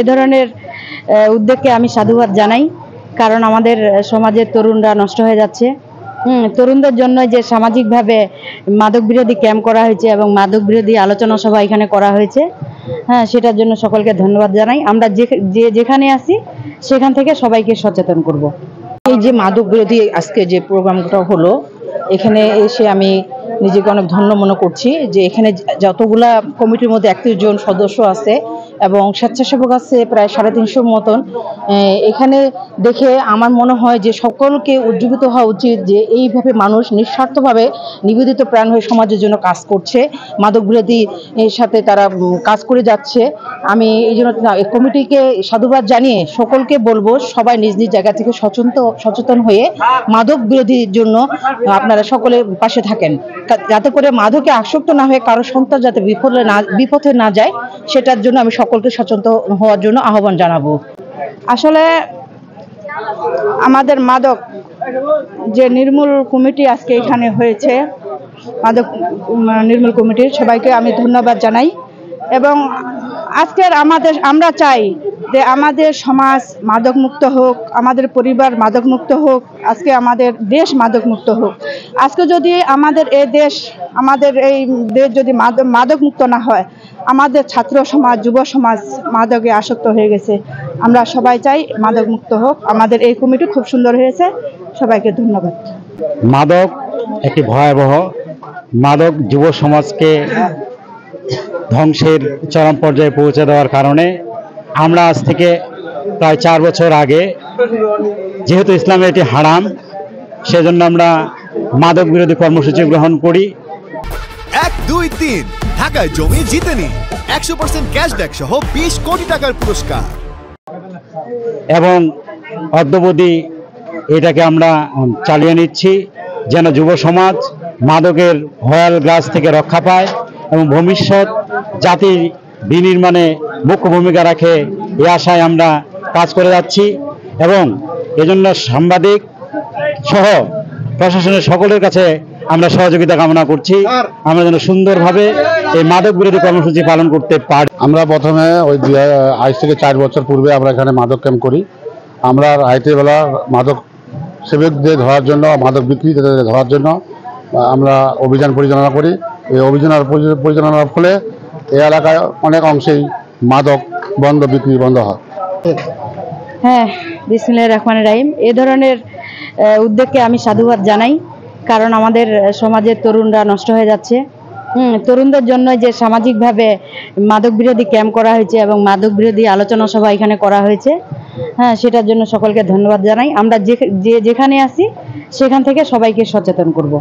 এ ধরনের উদ্যোগকে আমি সাধুবাদ জানাই, কারণ আমাদের সমাজের তরুণরা নষ্ট হয়ে যাচ্ছে। তরুণদের জন্য যে সামাজিকভাবে মাদক বিরোধী ক্যাম্প করা হয়েছে এবং মাদক বিরোধী আলোচনা সভা এখানে করা হয়েছে, সেটার জন্য সকলকে ধন্যবাদ জানাই। আমরা যেখানে আছি সেখান থেকে সবাইকে সচেতন করব। এই যে মাদক বিরোধী আজকে যে প্রোগ্রামটা হলো, এখানে এসে আমি নিজেকে অনেক ধন্য মনে করছি যে এখানে যতগুলা কমিটির মধ্যে 31 জন সদস্য আছে এবং স্বেচ্ছাসেবক আছে প্রায় 350 মতন। এখানে দেখে আমার মনে হয় যে সকলকে উজ্জীবিত হওয়া উচিত যে এইভাবে মানুষ নিঃস্বার্থভাবে নিবেদিত প্রাণ হয়ে সমাজের জন্য কাজ করছে, মাদক বিরোধী এর সাথে তারা কাজ করে যাচ্ছে। আমি এই জন্য কমিটিকে সাধুবাদ জানিয়ে সকলকে বলবো সবাই নিজ নিজ জায়গা থেকে সচেতন হয়ে মাদক বিরোধীর জন্য আপনারা সকলে পাশে থাকেন, যাতে করে মাদকে আসক্ত না হয়ে কারো সন্তান যাতে বিপথে না যায়, সেটার জন্য আমি সকলকে সচেতন হওয়ার জন্য আহ্বান জানাবো। আসলে আমাদের মাদক যে নির্মূল কমিটি আজকে এখানে হয়েছে, মাদক নির্মূল কমিটির সবাইকে আমি ধন্যবাদ জানাই। এবং আজকের আমরা চাই যে আমাদের সমাজ মাদক মুক্ত হোক, আমাদের পরিবার মাদক মুক্ত হোক, আজকে আমাদের দেশ মাদক মুক্ত হোক। আজকে যদি আমাদের এই দেশ যদি মাদক মুক্ত না হয়, আমাদের ছাত্র সমাজ যুব সমাজ মাদকে আসক্ত হয়ে গেছে। আমরা সবাই চাই মাদক মুক্ত হোক। আমাদের এই কমিটি খুব সুন্দর হয়েছে, সবাইকে ধন্যবাদ। মাদক একটি ভয়াবহ, মাদক যুব সমাজকে ধ্বংসের চরম পর্যায়ে পৌঁছে দেওয়ার কারণে আমরা আজ থেকে প্রায় 4 বছর আগে, যেহেতু ইসলামে এটি হারাম, সেজন্য আমরা মাদক বিরোধী কর্মসূচি গ্রহণ করি। 1, 2, 3 ঢাকায় জমি জিতে নিন 100% ক্যাশব্যাক সহ 20 কোটি টাকার পুরস্কার। এবং অদ্যবধি এটাকে আমরা চালিয়ে নিচ্ছি যেন যুব সমাজ মাদকের ভয়াল গ্রাস থেকে রক্ষা পায় এবং ভবিষ্যৎ জাতির বিনির্মাণে মুখ্য ভূমিকা রাখে, এই আশায় আমরা কাজ করে যাচ্ছি। এবং এজন্য সাংবাদিক সহ প্রশাসনের সকলের কাছে আমরা সহযোগিতা কামনা করছি, আমরা যেন সুন্দরভাবে এই মাদক বিরোধী কর্মসূচি পালন করতে পারি। আমরা প্রথমে আজ থেকে 4 বছর পূর্বে আমরা এখানে মাদক ক্যাম্প করি। আমরা রাত্রিবেলা মাদক সেবকদের ধরার জন্য, মাদক বিক্রেতাদের ধরার জন্য আমরা অভিযান পরিচালনা করি। এই পরিচালনার ফলে এই এলাকায় অনেক অংশেই মাদক বিক্রি বন্ধ হয়। বিসমিল্লাহির রহমানির রহিম। এ ধরনের উদ্যোগকে আমি সাধুবাদ জানাই, কারণ আমাদের সমাজের তরুণরা নষ্ট হয়ে যাচ্ছে। তরুণদের জন্য যে সামাজিকভাবে মাদক বিরোধী ক্যাম্প করা হয়েছে এবং মাদক বিরোধী আলোচনা সভা এখানে করা হয়েছে, সেটার জন্য সকলকে ধন্যবাদ জানাই। আমরা যেখানে আছি সেখান থেকে সবাইকে সচেতন করব।